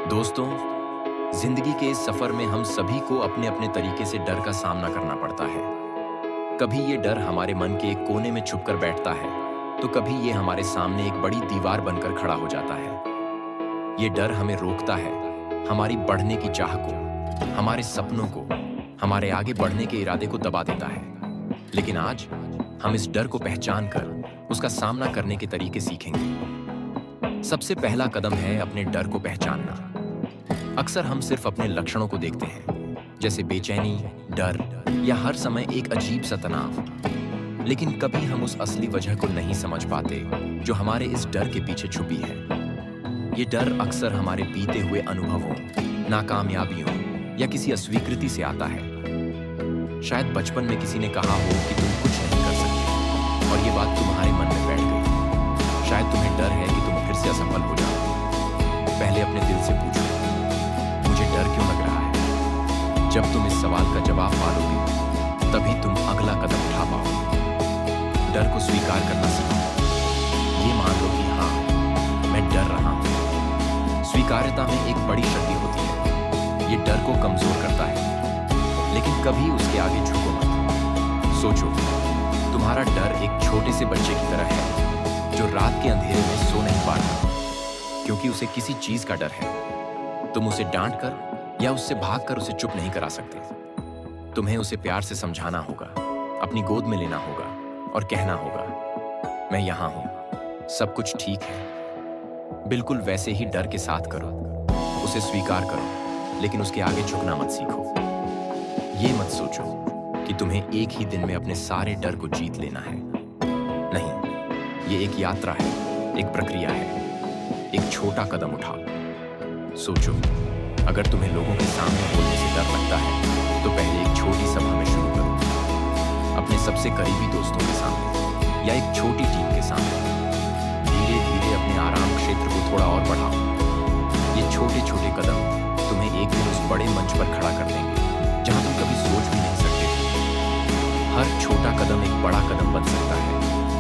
दोस्तों, जिंदगी के इस सफर में हम सभी को अपने अपने तरीके से डर का सामना करना पड़ता है। कभी ये डर हमारे मन के एक कोने में छुपकर बैठता है, तो कभी ये हमारे सामने एक बड़ी दीवार बनकर खड़ा हो जाता है। ये डर हमें रोकता है, हमारी बढ़ने की चाह को, हमारे सपनों को, हमारे आगे बढ़ने के इरादे को दबा देता है। लेकिन आज हम इस डर को पहचान कर उसका सामना करने के तरीके सीखेंगे। सबसे पहला कदम है अपने डर को पहचानना। अक्सर हम सिर्फ अपने लक्षणों को देखते हैं, जैसे बेचैनी, डर या हर समय एक अजीब सा तनाव। लेकिन कभी हम उस असली वजह को नहीं समझ पाते जो हमारे इस डर के पीछे छुपी है। ये डर अक्सर हमारे बीते हुए अनुभवों, नाकामयाबियों या किसी अस्वीकृति से आता है। शायद बचपन में किसी ने कहा हो कि तुम कुछ नहीं कर सकते और ये बात तुम्हारे मन में बैठ गई। शायद तुम्हें डर है कि तुम फिर से असफल हो जाओ। पहले अपने दिल से पूछो, मुझे डर क्यों लग रहा है? जब तुम इस सवाल का जवाब पालोगे, तभी तुम अगला कदम उठा पाओगे। डर को स्वीकार करना सीखो। ये मान लो कि हाँ, मैं डर रहा हूं। स्वीकार्यता में एक बड़ी शक्ति होती है। ये डर को कमजोर करता है, लेकिन कभी उसके आगे झुको मत। सोचो, तुम्हारा डर एक छोटे से बच्चे की तरह है जो रात के अंधेरे में सो नहीं पा रहा क्योंकि उसे किसी चीज का डर है। तुम उसे डांट कर या उससे भागकर उसे चुप नहीं करा सकते। तुम्हें उसे प्यार से समझाना होगा, अपनी गोद में लेना होगा और कहना होगा, मैं यहां हूं, सब कुछ ठीक है। बिल्कुल वैसे ही डर के साथ करो। उसे स्वीकार करो, लेकिन उसके आगे झुकना मत सीखो। ये मत सोचो कि तुम्हें एक ही दिन में अपने सारे डर को जीत लेना है। नहीं, ये एक यात्रा है, एक प्रक्रिया है। एक छोटा कदम उठाओ। सोचो, अगर तुम्हें लोगों के सामने बोलने से डर लगता है, तो पहले एक छोटी सभा में शुरू करो। अपने सबसे करीबी दोस्तों के सामने या एक छोटी टीम के सामने। धीरे धीरे अपने आराम क्षेत्र को थोड़ा और बढ़ाओ। ये छोटे छोटे कदम तुम्हें एक दिन उस बड़े मंच पर खड़ा कर देंगे जहां तुम कभी सोच भी नहीं सकते थे। हर छोटा कदम एक बड़ा कदम बन सकता है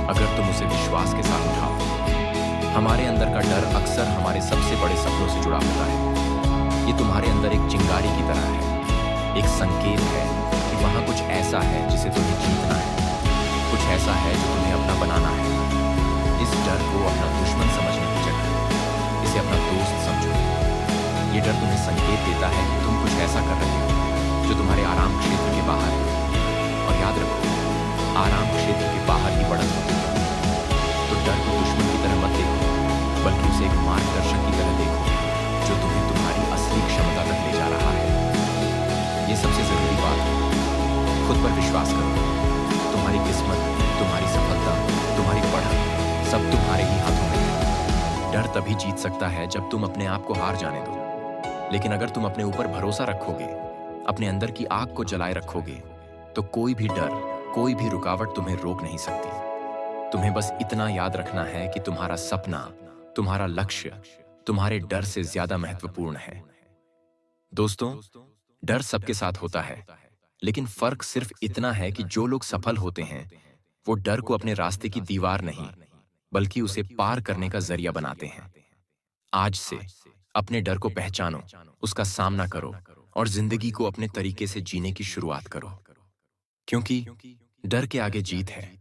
अगर तुम उसे विश्वास के साथ उठाओ। हमारे अंदर का डर अक्सर हमारे सबसे बड़े सपनों से जुड़ा होता है। ये तुम्हारे अंदर एक चिंगारी की तरह है, एक संकेत है कि वहां कुछ ऐसा है जिसे तुम्हें जीतना है, कुछ ऐसा है जो तुम्हें अपना बनाना है। इस डर को अपना दुश्मन समझने की जगह इसे अपना दोस्त समझो। ये डर तुम्हें संकेत देता है कि तुम कुछ ऐसा कर रहे हो जो तुम्हारे आराम क्षेत्र के बाहर है। और याद रखो, आराम क्षेत्र के बाहर ही बढ़त होती है। तो डर को दुश्मन की तरह मत देखो, बल्कि उसे एक मार्गदर्शक की तरह देखो जो तुम्हें तुम्हारी असली क्षमता तक ले जा रहा है। ये सबसे जरूरी बात है, खुद पर विश्वास करो। तुम्हारी किस्मत, तुम्हारी सफलता, तुम्हारी बढ़त सब तुम्हारे ही हाथों में है। डर तभी जीत सकता है जब तुम अपने आप को हार जाने दो। लेकिन अगर तुम अपने ऊपर भरोसा रखोगे, अपने अंदर की आग को जलाए रखोगे, तो कोई भी डर, कोई भी रुकावट तुम्हें रोक नहीं सकती। तुम्हें बस इतना याद रखना है कि तुम्हारा सपना, तुम्हारा लक्ष्य तुम्हारे डर से ज्यादा महत्वपूर्ण है। दोस्तों, डर सबके साथ होता है, लेकिन फर्क सिर्फ इतना है कि जो लोग सफल होते हैं, वो डर को अपने रास्ते की दीवार नहीं, बल्कि उसे पार करने का जरिया बनाते हैं। आज से अपने डर को पहचानो, उसका सामना करो और जिंदगी को अपने तरीके से जीने की शुरुआत करो। क्योंकि डर के आगे जीत है।